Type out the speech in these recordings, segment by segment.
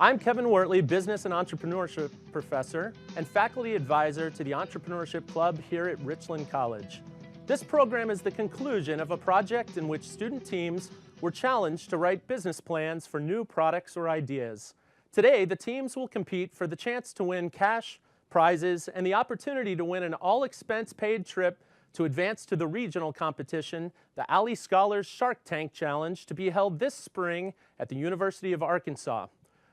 I'm Kevin Wortley, Business and Entrepreneurship Professor and Faculty Advisor to the Entrepreneurship Club here at Richland College. This program is the conclusion of a project in which student teams were challenged to write business plans for new products or ideas. Today, the teams will compete for the chance to win cash, prizes, and the opportunity to win an all-expense-paid trip to advance to the regional competition, the Alley Scholars Shark Tank Challenge, to be held this spring at the University of Arkansas.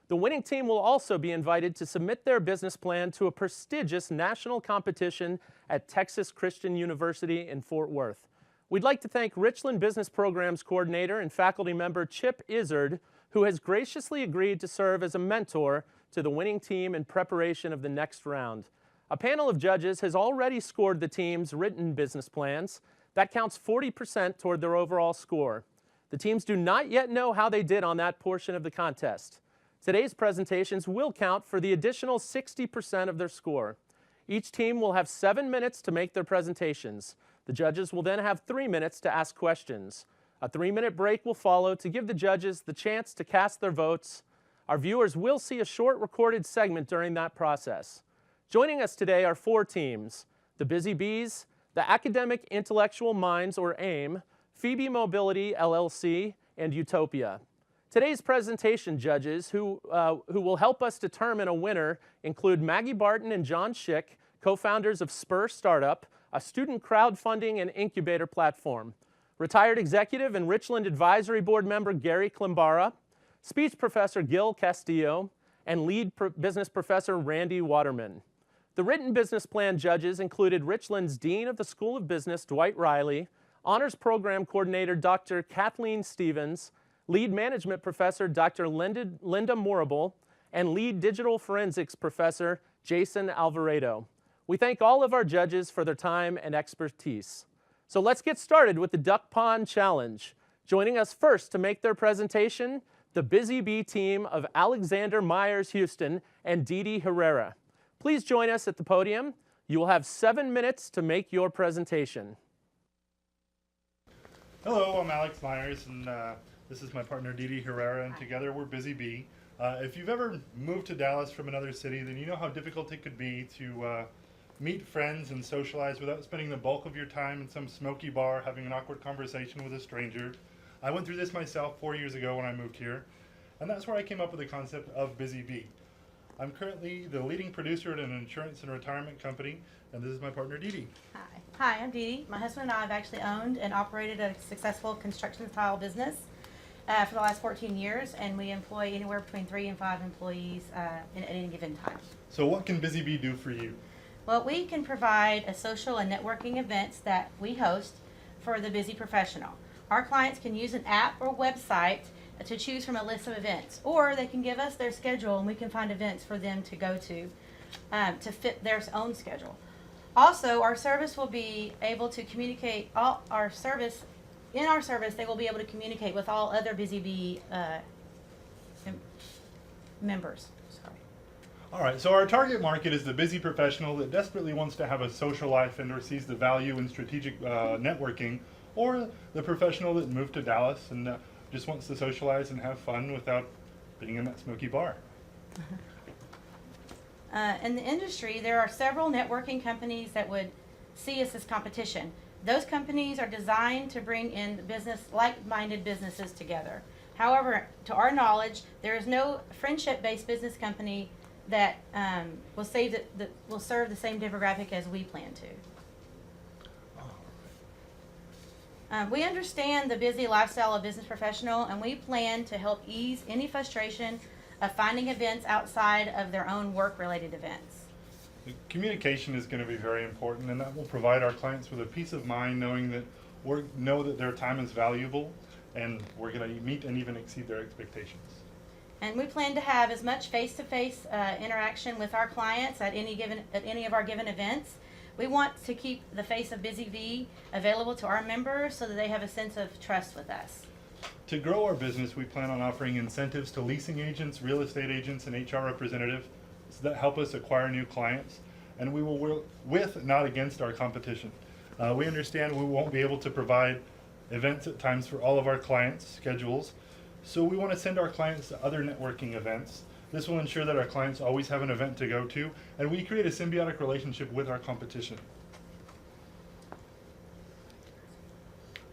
The winning team will also be invited to submit their business plan to a prestigious national competition at Texas Christian University in Fort Worth. We'd like to thank Richland Business Programs Coordinator and faculty member Chip Izzard, who has graciously agreed to serve as a mentor to the winning team in preparation of the next round. A panel of judges has already scored the team's written business plans. That counts 40% toward their overall score. The teams do not yet know how they did on that portion of the contest. Today's presentations will count for the additional 60% of their score. Each team will have 7 minutes to make their presentations. The judges will then have 3 minutes to ask questions. A 3-minute break will follow to give the judges the chance to cast their votes. Our viewers will see a short recorded segment during that process. Joining us today are 4 teams: the Busy Bees, the Academic Intellectual Minds, or AIM, Phoebe Mobility, LLC, and Utopia. Today's presentation judges who will help us determine a winner include Maggie Barton and John Schick, co-founders of Spur Startup, a student crowdfunding and incubator platform; retired executive and Richland Advisory Board member Gary Klimbara; speech professor Gil Castillo; and lead business professor Randy Waterman. The written business plan judges included Richland's Dean of the School of Business, Dwight Riley; Honors Program Coordinator Dr. Kathleen Stevens; lead management professor Dr. Linda Morable; and lead digital forensics professor Jason Alvarado. We thank all of our judges for their time and expertise. So let's get started with the Duck Pond Challenge. Joining us first to make their presentation, the Busy Bee team of Alexander Myers Houston and Didi Herrera. Please join us at the podium. You will have 7 minutes to make your presentation. Hello, I'm Alex Myers, and this is my partner Didi Herrera, and together we're Busy Bee. If you've ever moved to Dallas from another city, then you know how difficult it could be to meet friends and socialize without spending the bulk of your time in some smoky bar having an awkward conversation with a stranger. I went through this myself 4 years ago when I moved here, and that's where I came up with the concept of Busy Bee. I'm currently the leading producer at an insurance and retirement company, and this is my partner Didi. Hi, I'm Didi. My husband and I have actually owned and operated a successful construction tile business for the last 14 years, and we employ anywhere between 3 and 5 employees at any given time. So what can Busy Bee do for you? Well, we can provide a social and networking events that we host for the busy professional. Our clients can use an app or website to choose from a list of events, or they can give us their schedule and we can find events for them to go to fit their own schedule. Also, our service will be able to communicate in our service they will be able to communicate with all other Busy Bee members. All right, so our target market is the busy professional that desperately wants to have a social life and or sees the value in strategic networking, or the professional that moved to Dallas and just wants to socialize and have fun without being in that smoky bar. In the industry, there are several networking companies that would see us as competition. Those companies are designed to bring in like-minded businesses together. However, to our knowledge, there is no friendship-based business company that will serve the same demographic as we plan to. We understand the busy lifestyle of business professional, and we plan to help ease any frustration of finding events outside of their own work-related events. The communication is going to be very important, and that will provide our clients with a peace of mind knowing that know that their time is valuable, and we're going to meet and even exceed their expectations. And we plan to have as much face-to-face interaction with our clients at any of our given events. We want to keep the face of Busy Bee available to our members so that they have a sense of trust with us. To grow our business, we plan on offering incentives to leasing agents, real estate agents, and HR representatives that help us acquire new clients, and we will work with, not against, our competition. We understand we won't be able to provide events at times for all of our clients' schedules, so we want to send our clients to other networking events This will ensure that our clients always have an event to go to, and we create a symbiotic relationship with our competition.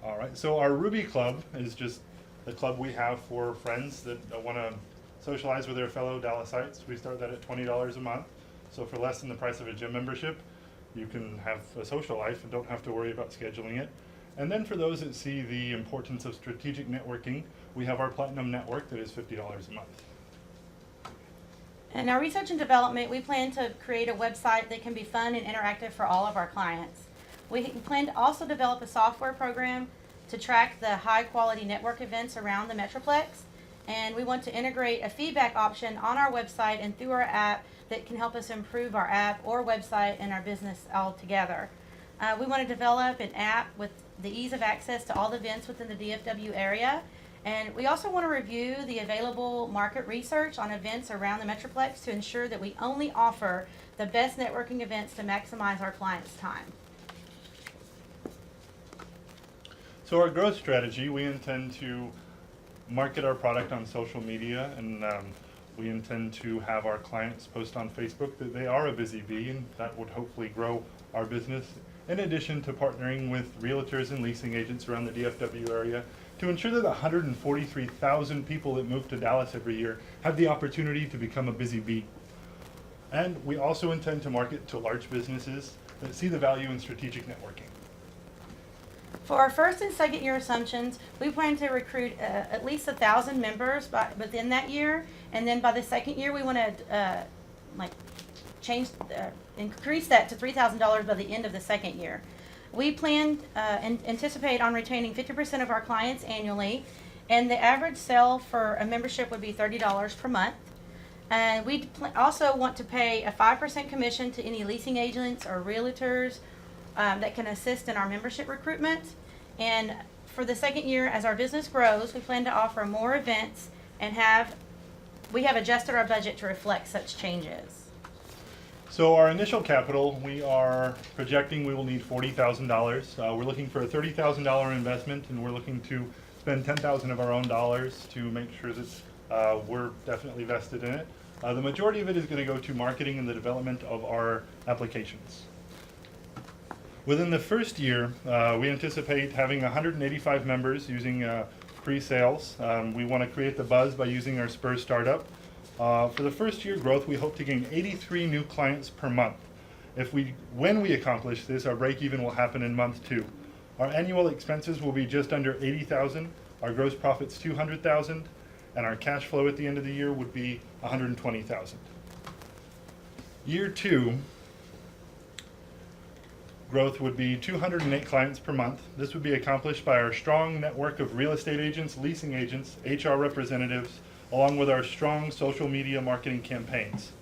All right, so our Ruby Club is just the club we have for friends that want to socialize with their fellow Dallasites. We start that at $20 a month. So for less than the price of a gym membership, you can have a social life and don't have to worry about scheduling it. And then for those that see the importance of strategic networking, we have our Platinum Network that is $50 a month. In our research and development, we plan to create a website that can be fun and interactive for all of our clients. We plan to also develop a software program to track the high-quality network events around the Metroplex. And we want to integrate a feedback option on our website and through our app that can help us improve our app or website and our business altogether. We want to develop an app with the ease of access to all the events within the DFW area. And we also want to review the available market research on events around the Metroplex to ensure that we only offer the best networking events to maximize our clients' time. So our growth strategy, we intend to market our product on social media, and we intend to have our clients post on Facebook that they are a busy bee, and that would hopefully grow our business, in addition to partnering with realtors and leasing agents around the DFW area to ensure that 143,000 people that move to Dallas every year have the opportunity to become a busy bee. And we also intend to market to large businesses that see the value in strategic networking. For our first and second year assumptions, we plan to recruit at least 1,000 members within that year, and then by the second year, we want to increase that to $3,000 by the end of the second year. We plan and anticipate on retaining 50% of our clients annually, and the average sale for a membership would be $30 per month. And we also want to pay a 5% commission to any leasing agents or realtors that can assist in our membership recruitment. And for the second year, as our business grows, we plan to offer more events and we have adjusted our budget to reflect such changes. So our initial capital, we are projecting we will need $40,000. We're looking for a $30,000 investment, and we're looking to spend $10,000 of our own dollars to make sure that we're definitely vested in it. The majority of it is going to go to marketing and the development of our applications. Within the first year, we anticipate having 185 members using pre-sales. We want to create the buzz by using our Spur startup. For the first year growth, we hope to gain 83 new clients per month. When we accomplish this, our break-even will happen in month 2. Our annual expenses will be just under $80,000. Our gross profits $200,000, and our cash flow at the end of the year would be $120,000. Year 2. Growth would be 208 clients per month. This would be accomplished by our strong network of real estate agents, leasing agents, HR representatives, along with our strong social media marketing campaigns.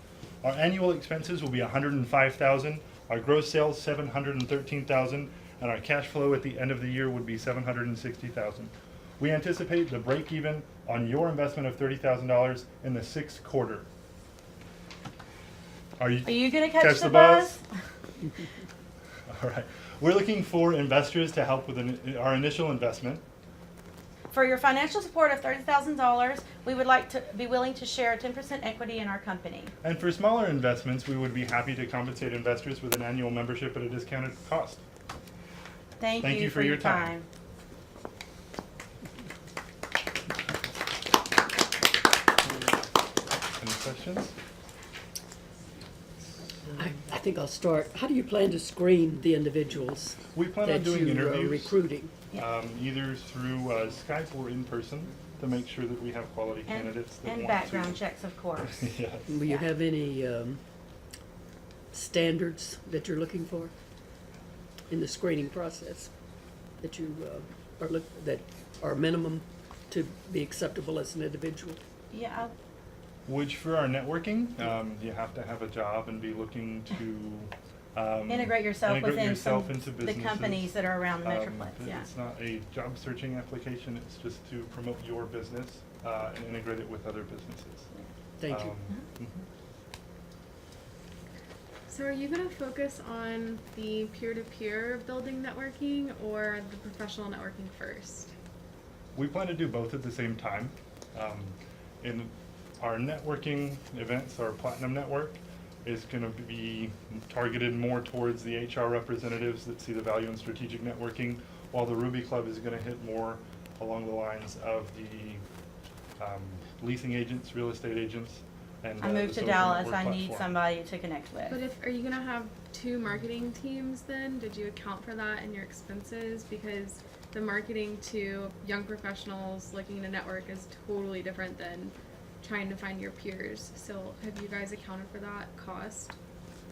Our annual expenses will be $105,000, our gross sales $713,000, and our cash flow at the end of the year would be $760,000. We anticipate the break even on your investment of $30,000 in the 6th quarter. Are you going to catch the buzz? All right. We're looking for investors to help with our initial investment. For your financial support of $30,000, we would like to be willing to share 10% equity in our company. And for smaller investments, we would be happy to compensate investors with an annual membership at a discounted cost. Thank you for your time. Any questions? I think I'll start. How do you plan to screen the individuals We plan on that doing you are interviews, recruiting? either through Skype or in person, to make sure that we have quality candidates that And want background to. checks, of course. Yes. Will you have any standards that you're looking for in the screening process that you that are minimum to be acceptable as an individual? Yeah, Which for our networking, you have to have a job and be looking to integrate yourself integrate within yourself some into the businesses. companies that are around the Metroplex. Yeah. It's not a job searching application, it's just to promote your business and integrate it with other businesses. Thank you. Mhm. So are you going to focus on the peer-to-peer building networking or the professional networking first? We plan to do both at the same time. Our networking events, our Platinum Network, is going to be targeted more towards the HR representatives that see the value in strategic networking, while the Ruby Club is going to hit more along the lines of the leasing agents, real estate agents, and I moved the to social Dallas, network I need platform. somebody to connect with. But are you gonna have two marketing teams then? Did you account for that in your expenses? Because the marketing to young professionals looking to network is totally different than trying to find your peers. So have you guys accounted for that cost?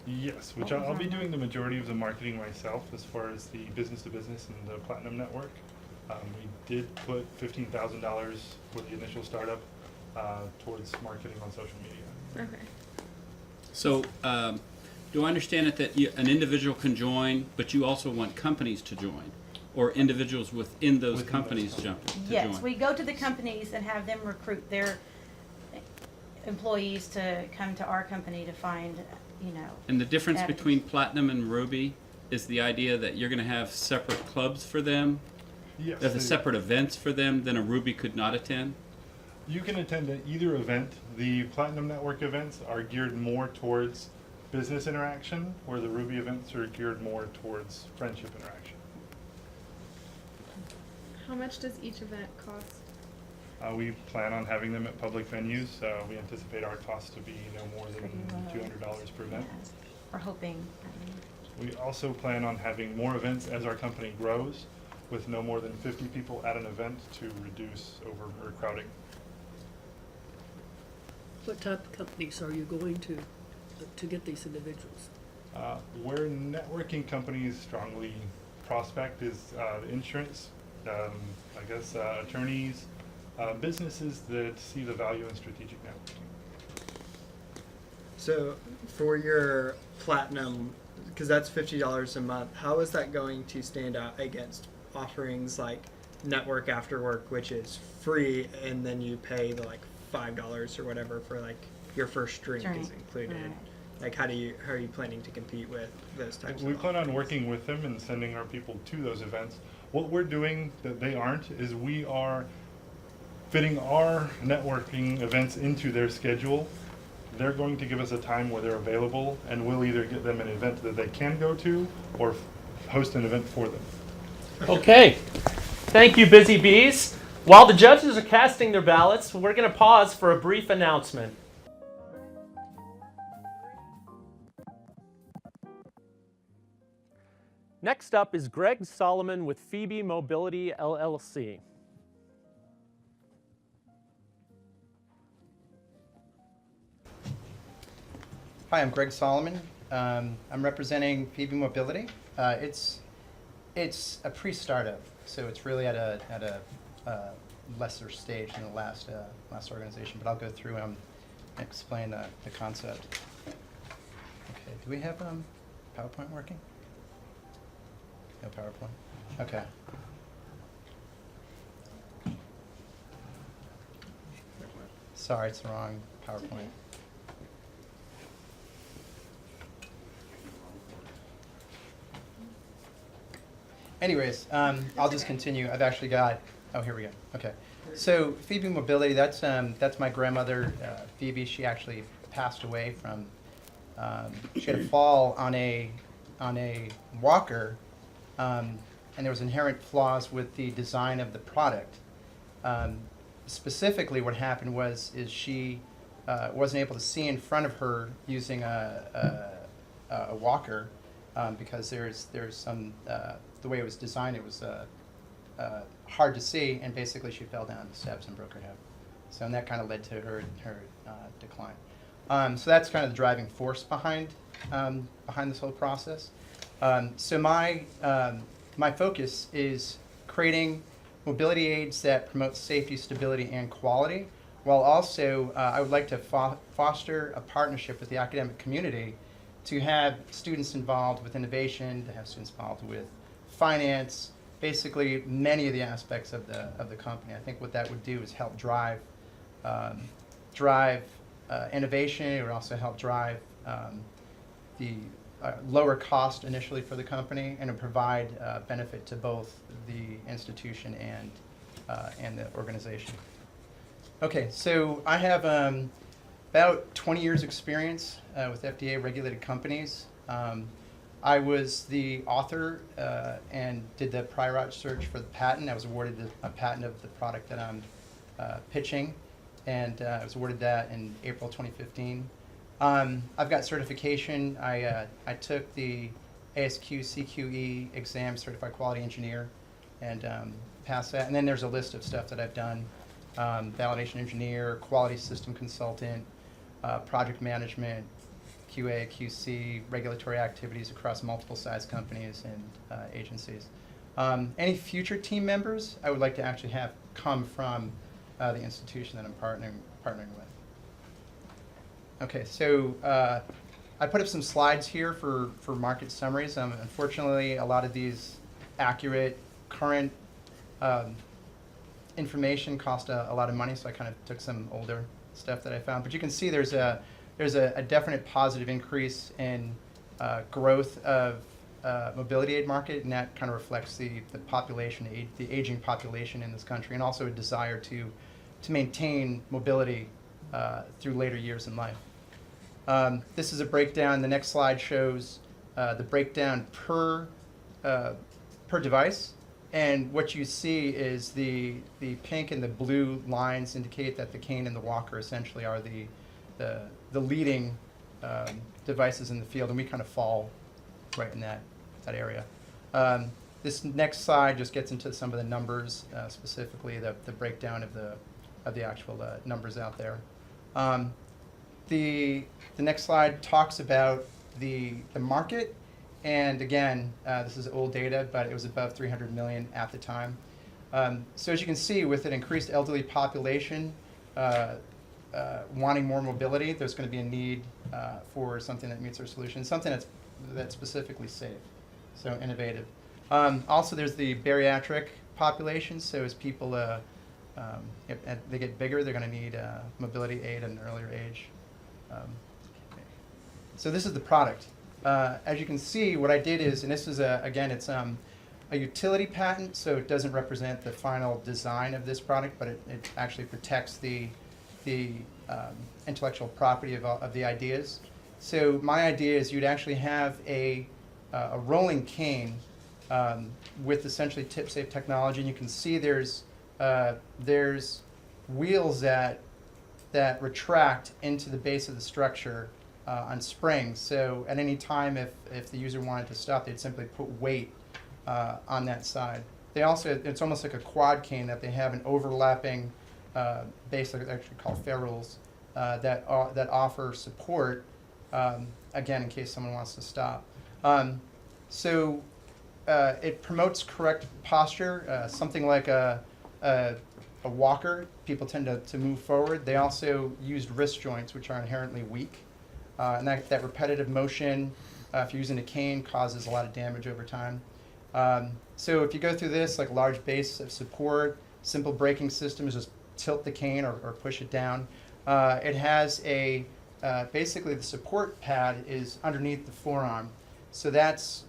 Yes, which What was I'll be on that? doing the majority of the marketing myself as far as the business to business and the Platinum Network. We did put $15,000 for the initial startup towards marketing on social media. Okay. So, do I understand it that an individual can join, but you also want companies to join? Or individuals within those Within companies those jump to Yes, join? we go to the companies and have them recruit their employees to come to our company to find, you know. And the difference avenues. between Platinum and Ruby is the idea that you're going to have separate clubs for them, Yes, there's separate events for them than a Ruby could not attend? you can attend either event. The Platinum Network events are geared more towards business interaction, where the Ruby events are geared more towards friendship interaction. How much does each event cost? We plan on having them at public venues. We anticipate our cost to be no more than Pretty low. $200 per event. Yeah, we're hoping. We also plan on having more events as our company grows, with no more than 50 people at an event to reduce overcrowding. What type of companies are you going to get these individuals? Where networking companies strongly prospect is insurance, attorneys, businesses that see the value in strategic networking. So for your platinum, because that's $50 a month, how is that going to stand out against offerings like Network After Work, which is free, and then you pay the like $5 or whatever for like your first drink is Drink, included? right. Like how are you planning to compete with those types We of plan on offerings? working with them and sending our people to those events. What we're doing that they aren't is we are fitting our networking events into their schedule. They're going to give us a time where they're available, and we'll either get them an event that they can go to or host an event for them. Okay. Thank you, Busy Bees. While the judges are casting their ballots, we're going to pause for a brief announcement. Next up is Greg Solomon with Phoebe Mobility, LLC. Hi, I'm Greg Solomon. I'm representing Phoebe Mobility. It's a pre-startup, so it's really at a lesser stage than the last organization. But I'll go through and explain the concept. Okay. Do we have PowerPoint working? No PowerPoint. Okay. Sorry, it's the wrong PowerPoint. Anyways, I'll just continue. I've actually got, oh, here we go. Okay. So Phoebe Mobility, that's my grandmother, Phoebe. She actually passed away from, she had a fall on a walker, and there was inherent flaws with the design of the product. Specifically what happened is she wasn't able to see in front of her using a walker, because there's some, the way it was designed, it was hard to see, and basically she fell down the steps and broke her hip. So, and that kind of led to her decline. So that's kind of the driving force behind this whole process. So my focus is creating mobility aids that promote safety, stability, and quality, while also I would like to foster a partnership with the academic community to have students involved with innovation, to have students involved with finance, basically many of the aspects of the company. I think what that would do is help drive innovation. It would also help drive the lower cost initially for the company, and to provide benefit to both the institution and the organization. Okay, so I have about 20 years experience with FDA regulated companies. I was the author and did the prior art search for the patent. I was awarded a patent of the product that I'm pitching, and I was awarded that in April 2015. I've got certification. I took the ASQ CQE exam, Certified Quality Engineer, and passed that. And then there's a list of stuff that I've done. Validation engineer, quality system consultant, project management, QA, QC, regulatory activities across multiple size companies and agencies. Any future team members I would like to actually have come from the institution that I'm partnering with. Okay, so I put up some slides here for market summaries. Unfortunately, a lot of these accurate, current information cost a lot of money, so I kind of took some older stuff that I found. But you can see there's a definite positive increase in growth of mobility aid market, and that kind of reflects the population, the aging population in this country, and also a desire to maintain mobility through later years in life. This is a breakdown. The next slide shows the breakdown per device. And what you see is the pink and the blue lines indicate that the cane and the walker essentially are the leading devices in the field, and we kind of fall right in that area. This next slide just gets into some of the numbers, specifically the breakdown of the actual numbers out there. The next slide talks about the market. And again, this is old data, but it was above 300 million at the time. So as you can see, with an increased elderly population wanting more mobility, there's going to be a need for something that meets our solution, something that's specifically safe, so innovative. Also, there's the bariatric population. So as people they get bigger, they're going to need mobility aid at an earlier age. So this is the product. As you can see, what I did is, and this is again, it's a utility patent, so it doesn't represent the final design of this product, but it actually protects the intellectual property of the ideas. So my idea is you'd actually have a rolling cane with essentially tip-safe technology, and you can see there's wheels that retract into the base of the structure on springs. So at any time, if the user wanted to stop, they'd simply put weight on that side. They also, it's almost like a quad cane that they have an overlapping base, actually called ferrules, that offer support, again, in case someone wants to stop. So it promotes correct posture, something like a walker. People tend to move forward. They also used wrist joints, which are inherently weak. And that repetitive motion, if you're using a cane, causes a lot of damage over time. So if you go through this, like large base of support, simple braking system is just tilt the cane or push it down. It has basically the support pad is underneath the forearm. So that's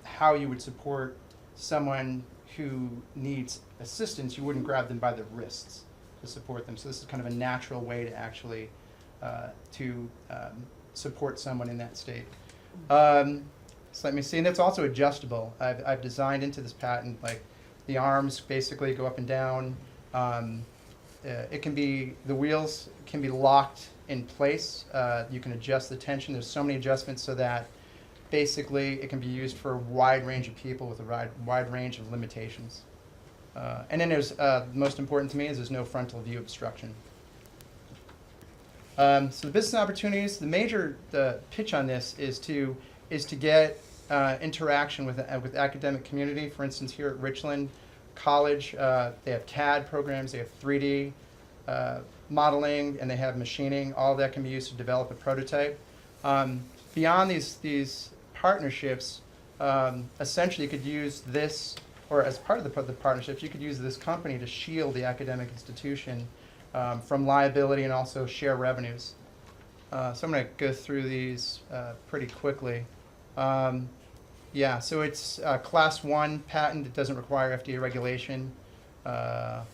how you would support someone who needs assistance. You wouldn't grab them by the wrists to support them. So this is kind of a natural way to actually support someone in that state. So let me see, and it's also adjustable. I've designed into this patent, like the arms basically go up and down. It can be, the wheels can be locked in place. You can adjust the tension. There's so many adjustments so that basically it can be used for a wide range of people with a wide range of limitations. And then there's, most important to me is there's no frontal view obstruction. So the business opportunities, the pitch on this is to get interaction with academic community. For instance, here at Richland College, they have CAD programs, they have 3D modeling, and they have machining. All of that can be used to develop a prototype. Beyond these partnerships, essentially you could use this, or as part of the partnerships, you could use this company to shield the academic institution from liability and also share revenues. So I'm going to go through these pretty quickly. Yeah, so it's a Class 1 patent. It doesn't require FDA regulation.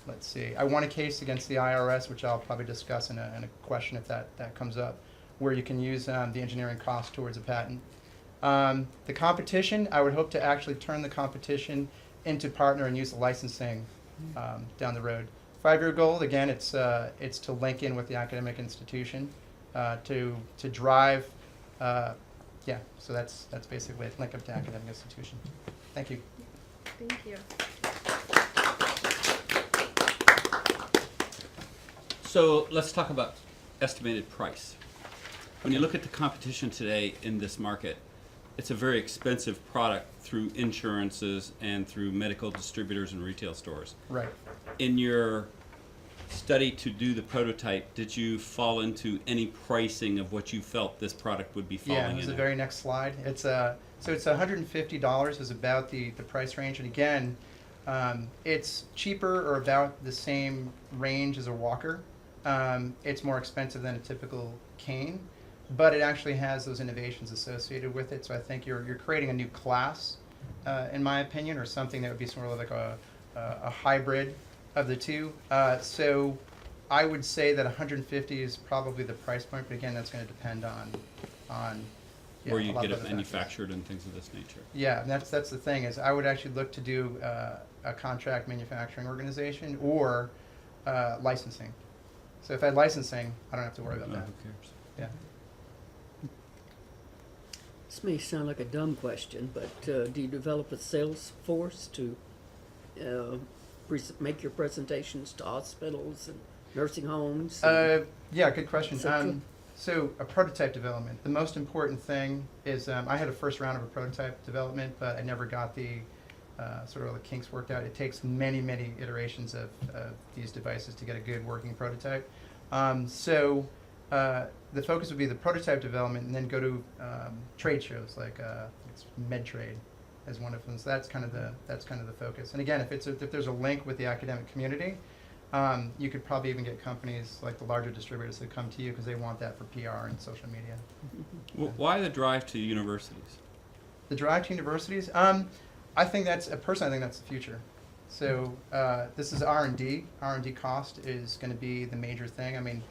let's see. I won a case against the IRS, which I'll probably discuss in a question if that comes up, where you can use the engineering cost towards a patent. The competition, I would hope to actually turn the competition into partner and use the licensing down the road. 5-year goal, again, it's to link in with the academic institution to drive. Yeah, so that's basically it. Link up to academic institution. Thank you. Thank you. So let's talk about estimated price. When you look at the competition today in this market, it's a very expensive product through insurances and through medical distributors and retail stores. Right. In your study to do the prototype, did you fall into any pricing of what you felt this product would be falling Yeah, in? this is the at? very next slide. It's so it's $150 is about the price range, and again, it's cheaper or about the same range as a walker. It's more expensive than a typical cane, but it actually has those innovations associated with it. So I think you're creating a new class, in my opinion, or something that would be sort of like a hybrid of the two. So I would say that 150 is probably the price point, but again, that's going to depend on Where you a lot get of it other factors. manufactured and things of this nature. Yeah, and that's the thing is I would actually look to do a contract manufacturing organization or licensing. So if I had licensing, I don't have to worry about Oh, that. who cares? Yeah. This may sound like a dumb question, but do you develop a sales force to make your presentations to hospitals and nursing homes? Yeah, good question. So So a prototype development. The most important thing is I had a first round of a prototype development, but I never got the sort of all the kinks worked out. It takes many, many iterations of these devices to get a good working prototype. So the focus would be the prototype development, and then go to trade shows like it's MedTrade as one of them. So that's kind of the focus. And again, if there's a link with the academic community, you could probably even get companies like the larger distributors to come to you because they want that for PR and social media. Why the drive to universities? The drive to universities, I think personally, I think that's the future. So this is R&D. R&D cost is going to be the major thing. I mean,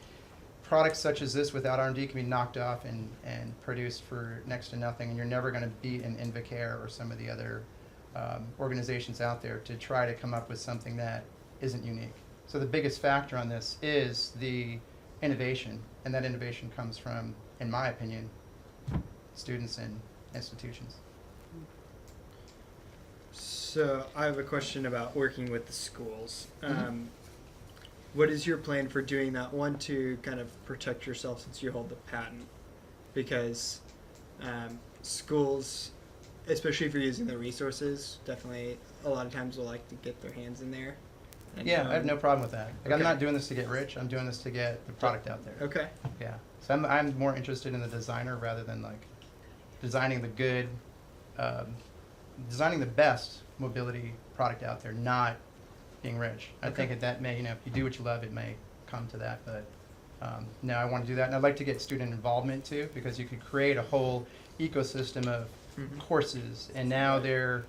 products such as this without R&D can be knocked off and produced for next to nothing, and you're never going to beat an Invacare or some of the other organizations out there to try to come up with something that isn't unique. So the biggest factor on this is the innovation, and that innovation comes from, in my opinion, students and institutions. So I have a question about working with the schools. What is your plan for doing that? One, to kind of protect yourself since you hold the patent, because schools, especially if you're using the resources, definitely a lot of times will like to get their hands in there. And, Yeah, I have no problem with that. Like, I'm okay. not doing this to get rich. I'm doing this to get the product out there. Okay. Yeah. So I'm more interested in the designer rather than like designing the good, designing the best mobility product out there, not being rich. I think that may, if you do what you love, it may come to that. But no, I want to do that. And I'd like to get student involvement too, because you could create a whole ecosystem of courses, and now they're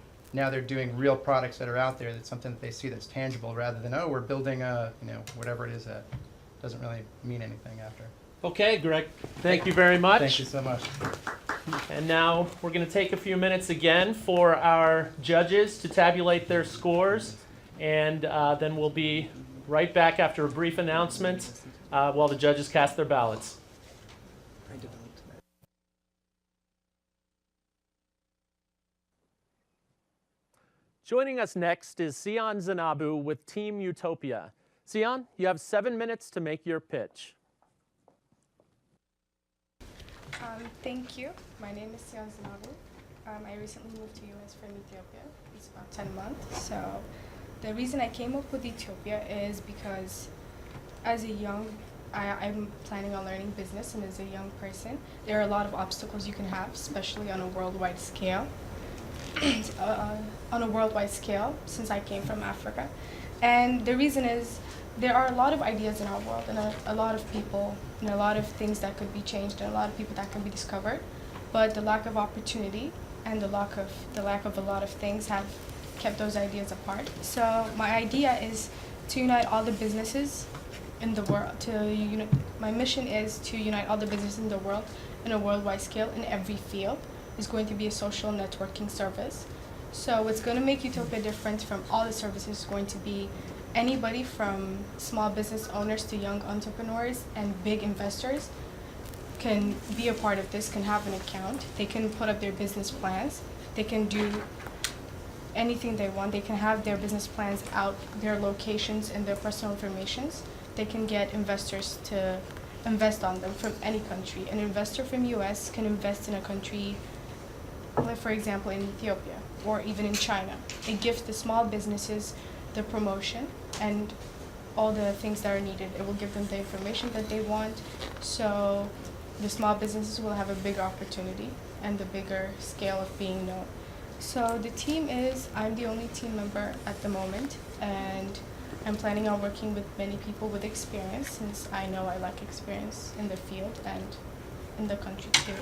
doing real products that are out there. That's something that they see that's tangible, rather than, oh, we're building a, whatever it is that doesn't really mean anything after. Okay, Greg, thank you very much. Thank you so much. And now we're going to take a few minutes again for our judges to tabulate their scores, and then we'll be right back after a brief announcement while the judges cast their ballots. I developed that. Joining us next is Sion Zanabu with Team Utopia. Sion, you have 7 minutes to make your pitch. Thank you. My name is Sion Zanabu. I recently moved to US from Ethiopia. It's about 10 months. So the reason I came up with Ethiopia is because as a I'm planning on learning business, and as a young person, there are a lot of obstacles you can have, especially on a worldwide scale. Since I came from Africa. And the reason is there are a lot of ideas in our world, and a lot of people, and a lot of things that could be changed, and a lot of people that can be discovered. But the lack of opportunity and the lack of a lot of things have kept those ideas apart. So my idea is to unite all the businesses in the world. My mission is to unite all the businesses in the world in a worldwide scale in every field. It's going to be a social networking service. So what's going to make Utopia different from all the services is going to be anybody from small business owners to young entrepreneurs and big investors can be a part of this, can have an account. They can put up their business plans. They can do anything they want. They can have their business plans out, their locations and their personal informations. They can get investors to invest on them from any country. An investor from US can invest in a country, like for example in Ethiopia or even in China. It gives the small businesses the promotion and all the things that are needed. It will give them the information that they want. So the small businesses will have a bigger opportunity and the bigger scale of being known. So the team is, I'm the only team member at the moment, and I'm planning on working with many people with experience, since I know I lack experience in the field and in the country too.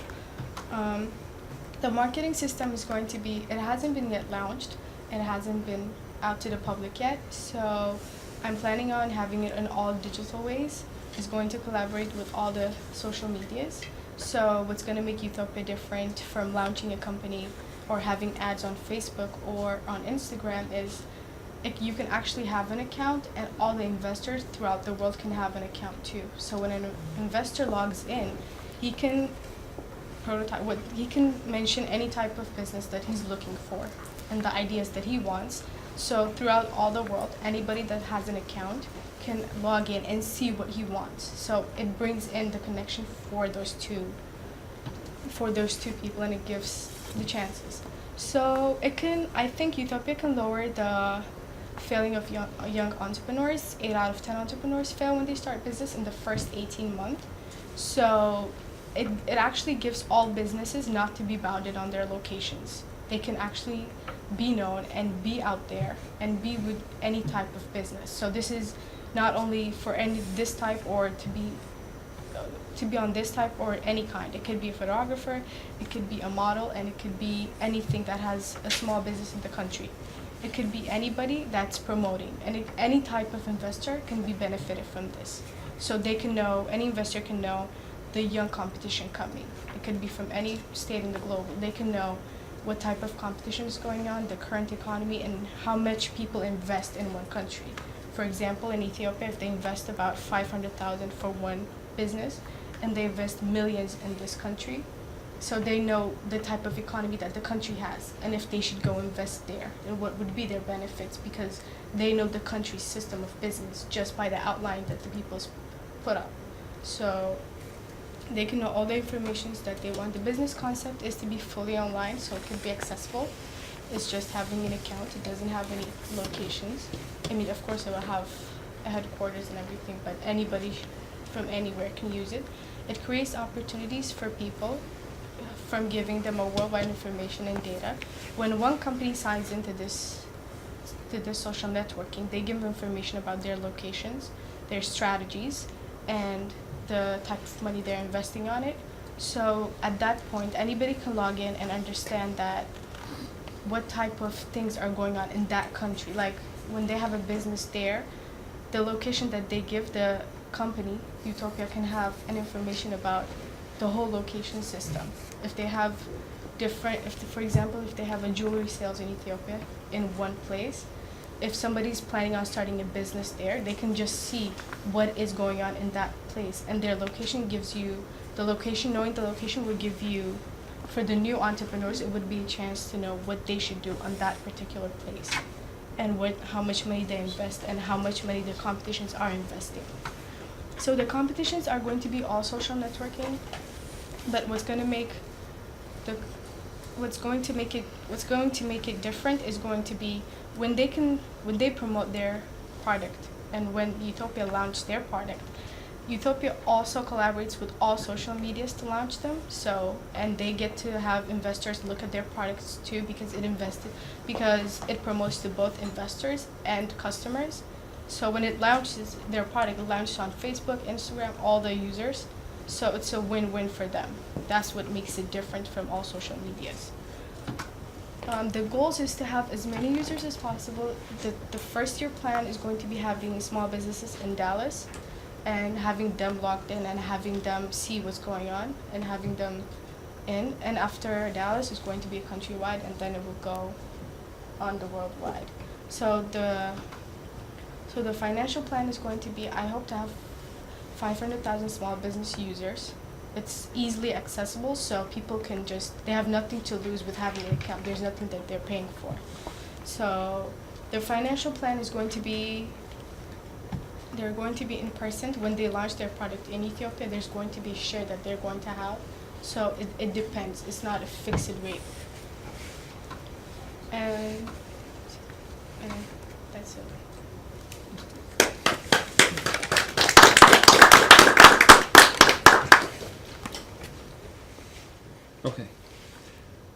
The marketing system is going to be, it hasn't been yet launched, and it hasn't been out to the public yet, so I'm planning on having it in all digital ways. It's going to collaborate with all the social medias. So what's going to make Utopia different from launching a company or having ads on Facebook or on Instagram is you can actually have an account, and all the investors throughout the world can have an account too. So when an investor logs in, he can he can mention any type of business that he's looking for and the ideas that he wants. So throughout all the world, anybody that has an account can log in and see what he wants. So it brings in the connection for those two people, and it gives the chances. So I think Utopia can lower the failing of young entrepreneurs. 8 out of 10 entrepreneurs fail when they start business in the first 18 months. So it actually gives all businesses not to be bounded on their locations. They can actually be known and be out there and be with any type of business. So this is not only for this type or to be on this type or any kind. It could be a photographer, it could be a model, and it could be anything that has a small business in the country. It could be anybody that's promoting, and any type of investor can be benefited from this. So they can know, any investor can know the young competition coming. It could be from any state in the globe. They can know what type of competition is going on, the current economy, and how much people invest in one country. For example, in Ethiopia, if they invest about 500,000 for one business, and they invest millions in this country, so they know the type of economy that the country has, and if they should go invest there, and what would be their benefits, because they know the country's system of business just by the outline that the people's put up. So they can know all the information that they want. The business concept is to be fully online, so it can be accessible. It's just having an account. It doesn't have any locations. I mean, of course, it will have a headquarters and everything, but anybody from anywhere can use it. It creates opportunities for people from giving them a worldwide information and data. When one company signs into this social networking, they give information about their locations, their strategies, and the type of money they're investing on it. So at that point, anybody can log in and understand that what type of things are going on in that country. Like when they have a business there, the location that they give the company, Utopia, can have an information about the whole location system. If they have for example, if they have a jewelry sales in Ethiopia in one place, if somebody's planning on starting a business there, they can just see what is going on in that place, and their location gives you the location. Knowing the location would give you, for the new entrepreneurs, it would be a chance to know what they should do on that particular place, and how much money they invest, and how much money the competitions are investing. So the competitions are going to be all social networking, but what's going to make it different is going to be when they promote their product, and when Utopia launched their product. Utopia also collaborates with all social medias to launch them. So, and they get to have investors look at their products too, because it promotes to both investors and customers. So when it launches their product, it launches on Facebook, Instagram, all the users. So it's a win-win for them. That's what makes it different from all social medias. The goals is to have as many users as possible. The first year plan is going to be having small businesses in Dallas and having them logged in and having them see what's going on and having them in. And after Dallas is going to be countrywide, and then it will go on the worldwide. So the financial plan is going to be, I hope to have 500,000 small business users. It's easily accessible, so people can they have nothing to lose with having an account. There's nothing that they're paying for. So their financial plan is going to be, they're going to be in person. When they launch their product in Ethiopia, there's going to be a share that they're going to have. So it depends. It's not a fixed rate. And that's it. Okay.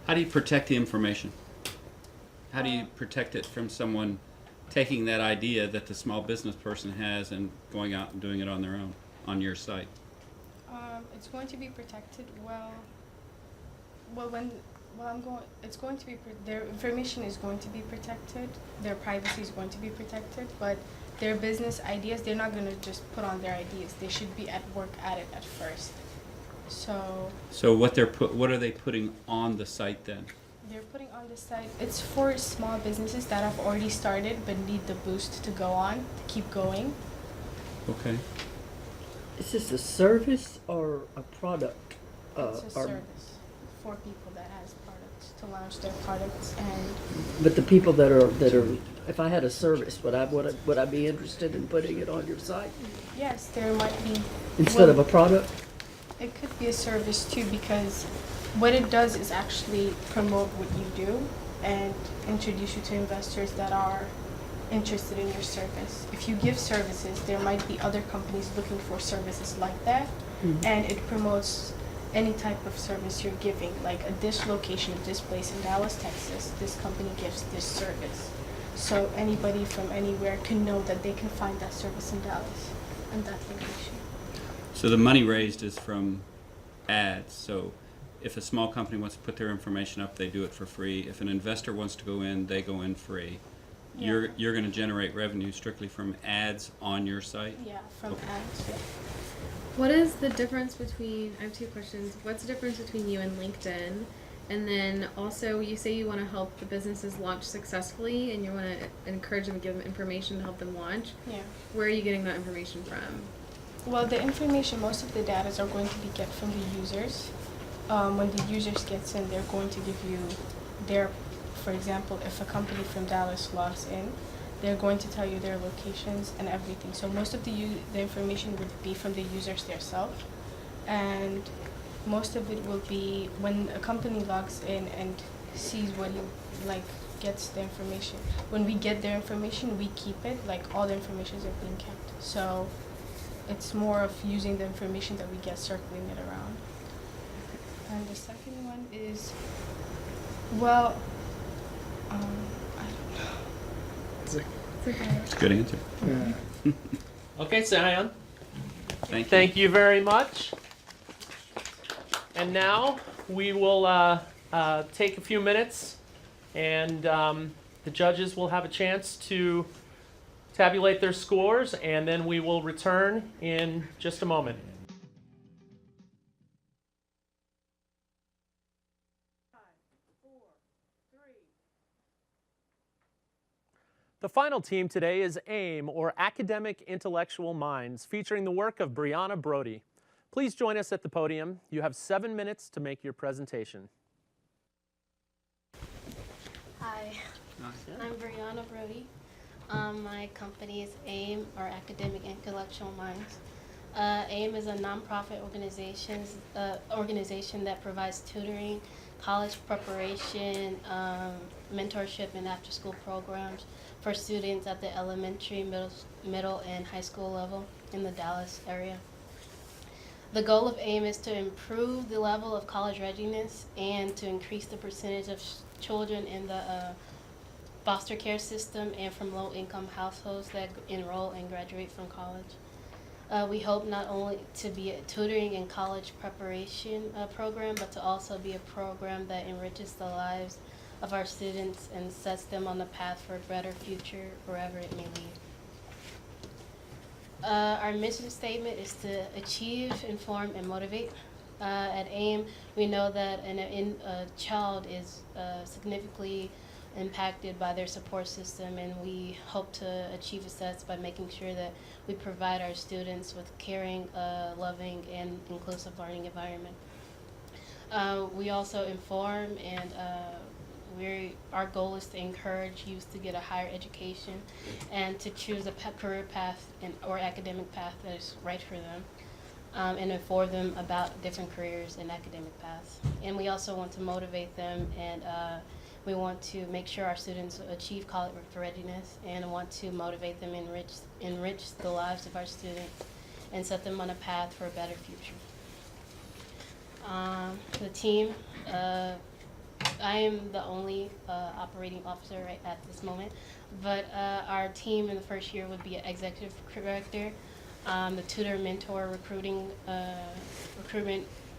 How do you protect the information? How do you protect it from someone taking that idea that the small business person has and going out and doing it on their own on your site? It's going to be protected it's going to be, their information is going to be protected, their privacy is going to be protected, but their business ideas, they're not going to just put on their ideas. They should be at work at it at first. So what are they putting on the site then? they're putting on the site, it's for small businesses that have already started but need the boost to go on, to keep going. Okay. Is this a service or a product? It's a or- service for people that has products, to launch their products. And But the people that are, if I had a service, would I be interested in putting it on your site yes, there might be, instead of a product? it could be a service too, because what it does is actually promote what you do and introduce you to investors that are interested in your service. If you give services, there might be other companies looking for services like that, and it promotes any type of service you're giving. Like at this location, this place in Dallas, Texas, this company gives this service. So anybody from anywhere can know that they can find that service in Dallas and that location. So the money raised is from ads. So if a small company wants to put their information up, they do it for free. If an investor wants to go in, they go in free. Yeah. You're going to generate revenue strictly from ads on your site? Yeah, from Okay. ads. Yeah. What is the difference between, I have two questions. What's the difference between you and LinkedIn? And then also, you say you want to help the businesses launch successfully and you want to encourage them and give them information to help them launch. Yeah. Where are you getting that information from? Well, the information, most of the data are going to be get from the users. When the users gets in, they're going to give you their, for example, if a company from Dallas logs in, they're going to tell you their locations and everything. So most of the information would be from the users themselves, and most of it will be when a company logs in and sees what you like, gets the information. When we get their information, we keep it. Like all the information are being kept. So it's more of using the information that we get, circling it around. And the second one is, well, I don't know. It's like, It's a good answer. Okay, Sion. Thank you. Thank you very much. And now we will take a few minutes, and the judges will have a chance to tabulate their scores, and then we will return in just a moment. The final team today is AIM, or Academic Intellectual Minds, featuring the work of Brianna Brody. Please join us at the podium. You have 7 minutes to make your presentation. Hi, I'm Brianna Brody. My company is AIM, or Academic Intellectual Minds. AIM is a nonprofit organization that provides tutoring, college preparation, mentorship, and after-school programs for students at the elementary, middle, and high school level in the Dallas area. The goal of AIM is to improve the level of college readiness and to increase the percentage of children in the foster care system and from low-income households that enroll and graduate from college. We hope not only to be a tutoring and college preparation program, but to also be a program that enriches the lives of our students and sets them on the path for a better future wherever it may lead. Our mission statement is to achieve, inform, and motivate. At AIM, we know that a child is significantly impacted by their support system, and we hope to achieve success by making sure that we provide our students with caring, loving, and inclusive learning environment. We also inform, and our goal is to encourage youth to get a higher education and to choose a career path or academic path that is right for them, and inform them about different careers and academic paths. And we also want to motivate them, and we want to make sure our students achieve college readiness, and want to motivate them, enrich the lives of our students, and set them on a path for a better future. The team, I am the only operating officer right at this moment, but our team in the first year would be an executive director, the tutor, mentor, recruitment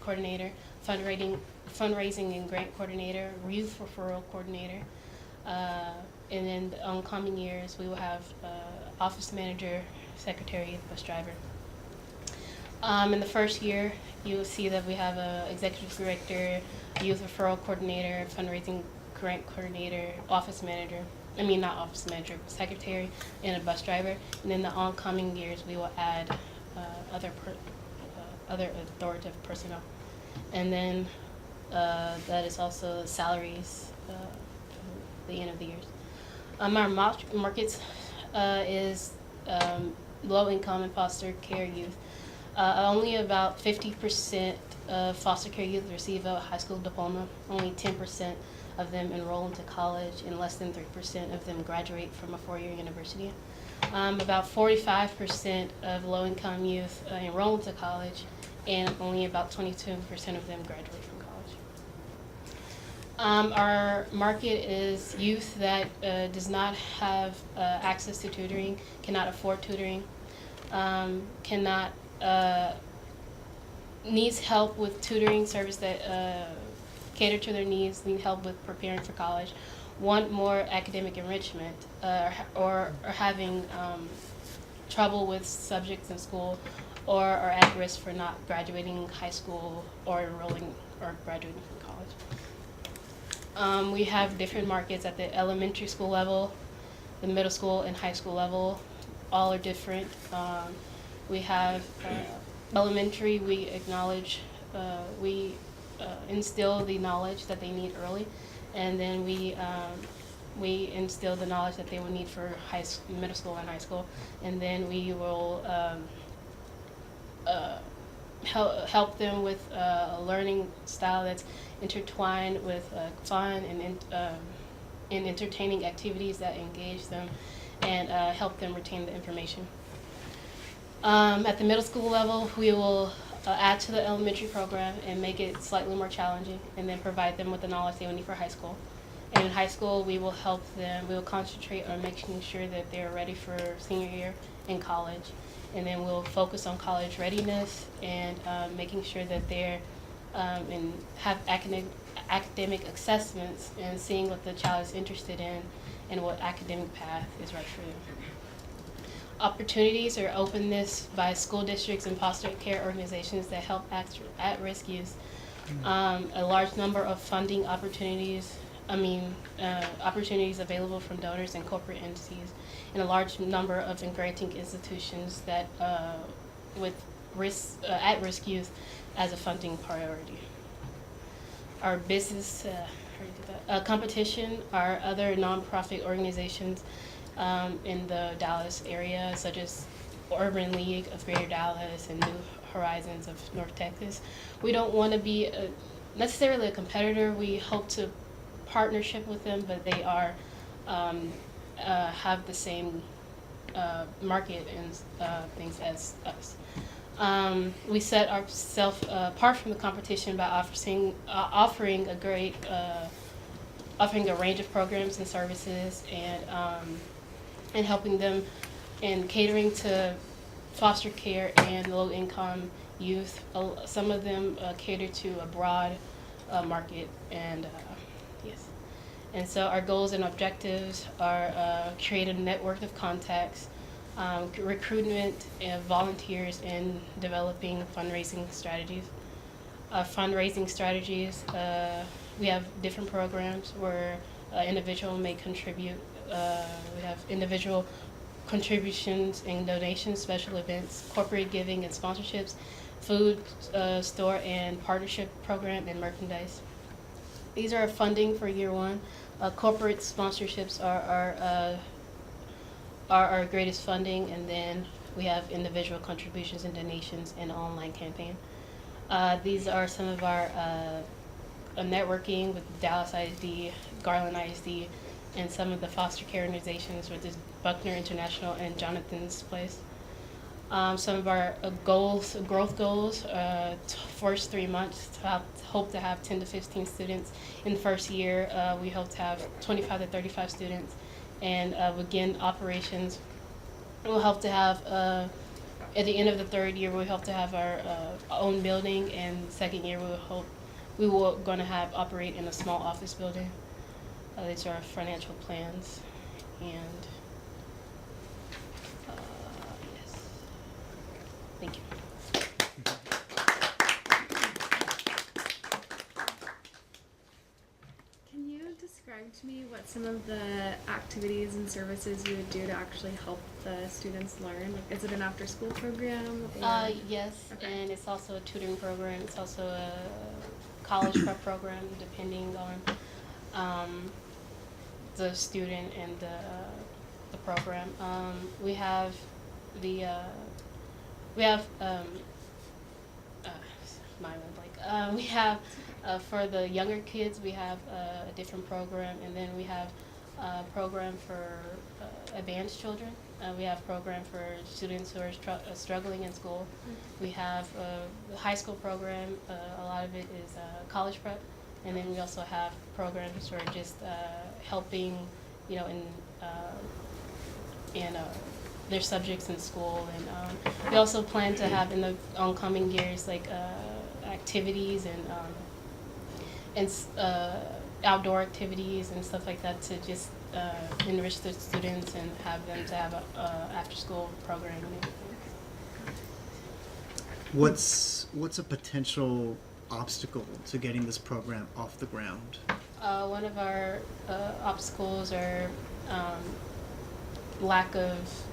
coordinator, fundraising and grant coordinator, youth referral coordinator, and in the oncoming years we will have office manager, secretary, bus driver. In the first year, you will see that we have an executive director, youth referral coordinator, fundraising grant coordinator, not office manager, secretary, and a bus driver. And in the oncoming years, we will add other authoritative personnel. And then that is also the salaries for the end of the years. Our markets is low income and foster care youth. Only about 50% of foster care youth receive a high school diploma. Only 10% of them enroll into college, and less than 3% of them graduate from a four-year university. About 45% of low-income youth enroll into college, and only about 22% of them graduate from college. Our market is youth that does not have access to tutoring, cannot afford tutoring, needs help with tutoring service that cater to their needs, need help with preparing for college, want more academic enrichment, or are having trouble with subjects in school, or are at risk for not graduating high school or enrolling or graduating from college. We have different markets at the elementary school level, the middle school and high school level. All are different. We have elementary, we acknowledge, we instill the knowledge that they need early, and then we instill the knowledge that they will need for middle school and high school, and then we will help them with a learning style that's intertwined with fun and entertaining activities that engage them and help them retain the information. At the middle school level, we will add to the elementary program and make it slightly more challenging, and then provide them with the knowledge they will need for high school. And in high school, we will help them, we will concentrate on making sure that they're ready for senior year in college. And then we'll focus on college readiness and making sure that they're and have academic assessments and seeing what the child is interested in and what academic path is right for them. Opportunities or openness by school districts and foster care organizations that help at-risk youth. A large number of funding opportunities, opportunities available from donors and corporate entities, and a large number of granting institutions that with at-risk youth as a funding priority. Our business competition are other nonprofit organizations in the Dallas area, such as Urban League of Greater Dallas and New Horizons of North Texas. We don't want to be necessarily a competitor. We hope to partnership with them, but they are have the same market and things as us. We set ourselves apart from the competition by offering a range of programs and services, and helping them in catering to foster care and low-income youth. Some of them cater to a broad market, and yes. And so our goals and objectives are create a network of contacts, recruitment of volunteers, and developing fundraising strategies. We have different programs where individual may contribute. We have individual contributions and donations, special events, corporate giving and sponsorships, food store and partnership program, and merchandise. These are funding for year one. Corporate sponsorships are our greatest funding, and then we have individual contributions and donations and online campaign. These are some of our networking with Dallas ISD, Garland ISD, and some of the foster care organizations, which is Buckner International and Jonathan's Place. Some of our growth goals, first 3 months, hope to have 10 to 15 students. In the first year, we hope to have 25 to 35 students. And begin operations. We'll hope to have, at the end of the third year, we hope to have our own building, and second year we will going to have operate in a small office building. These are our financial plans, and yes, thank you. Can you describe to me what some of the activities and services you would do to actually help the students learn? Like, is it an after-school program? Yes, Okay. and it's also a tutoring program. It's also a college prep program, depending on the student and the program. We have for the younger kids, we have a different program, and then we have a program for advanced children. We have a program for students who are struggling in school. We have the high school program. A lot of it is college prep, and then we also have programs for just helping, in their subjects in school. And we also plan to have in the oncoming years like activities and outdoor activities and stuff like that to just enrich the students and have them to have a after-school program and everything. What's a potential obstacle to getting this program off the ground? One of our obstacles are lack of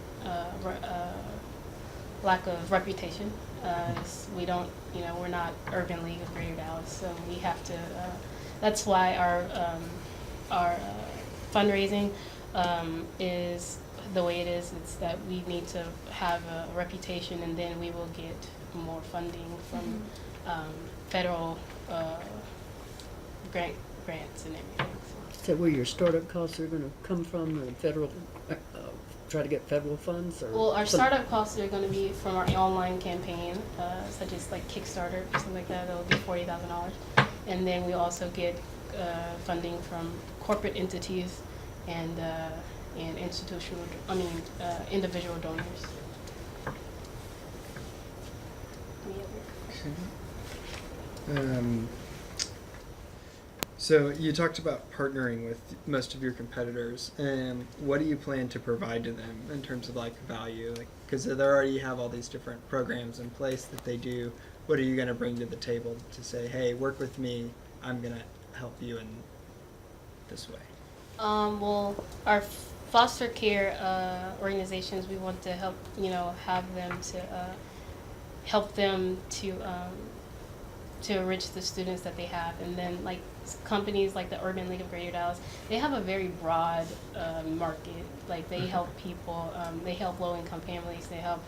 reputation. We don't, we're not Urban League of Greater Dallas, so we have to. That's why our fundraising is the way it is. It's that we need to have a reputation, and then we will get more funding from federal grants and everything. Is that where your startup costs are going to come from, the federal, try to get federal funds? Or Well, our startup costs are going to be from our online campaign, such as like Kickstarter or something like that. That will be $40,000, and then we also get funding from corporate entities and individual donors. So you talked about partnering with most of your competitors, and what do you plan to provide to them in terms of like value? Like, because they already have all these different programs in place that they do. What are you going to bring to the table to say, hey, work with me, I'm going to help you in this way? Well, our foster care organizations, we want to help, have them to help them to enrich the students that they have. And then like companies like the Urban League of Greater Dallas, they have a very broad market. Like they help people, they help low-income families, they help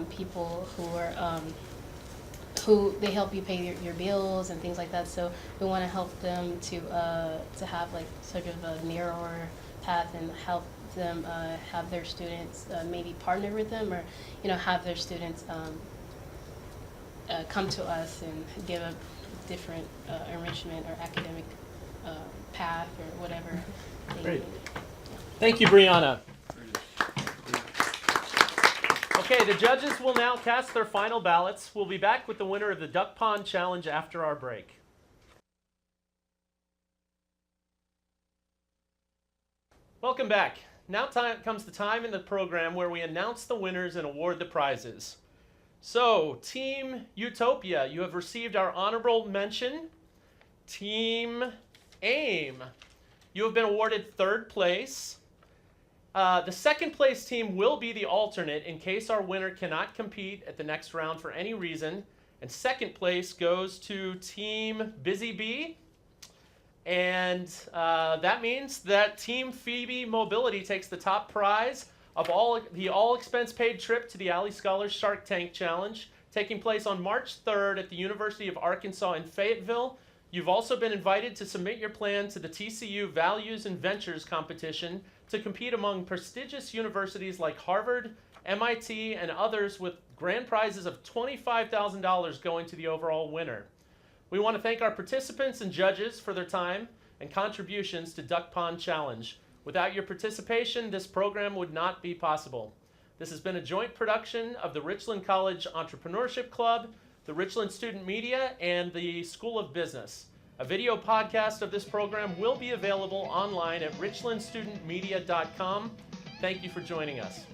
people who are they help you pay your bills and things like that. So we want to help them to have like sort of a narrower path and help them have their students maybe partner with them, or have their students come to us and give a different enrichment or academic path or whatever they Great. need. Thank you, Brianna. Okay, the judges will now cast their final ballots. We'll be back with the winner of the Duck Pond Challenge after our break. Welcome back. Now comes the time in the program where we announce the winners and award the prizes. So, Team Utopia, you have received our honorable mention. Team AIM, you have been awarded 3rd place. The 2nd place team will be the alternate in case our winner cannot compete at the next round for any reason. And 2nd place goes to Team Busy Bee. And that means that Team Phoebe Mobility takes the top prize of the all-expense-paid trip to the Alley Scholars Shark Tank Challenge, taking place on March 3rd at the University of Arkansas in Fayetteville. You've also been invited to submit your plan to the TCU Values and Ventures competition to compete among prestigious universities like Harvard, MIT, and others, with grand prizes of $25,000 going to the overall winner. We want to thank our participants and judges for their time and contributions to Duck Pond Challenge. Without your participation, this program would not be possible. This has been a joint production of the Richland College Entrepreneurship Club, the Richland Student Media, and the School of Business. A video podcast of this program will be available online at richlandstudentmedia.com. Thank you for joining us.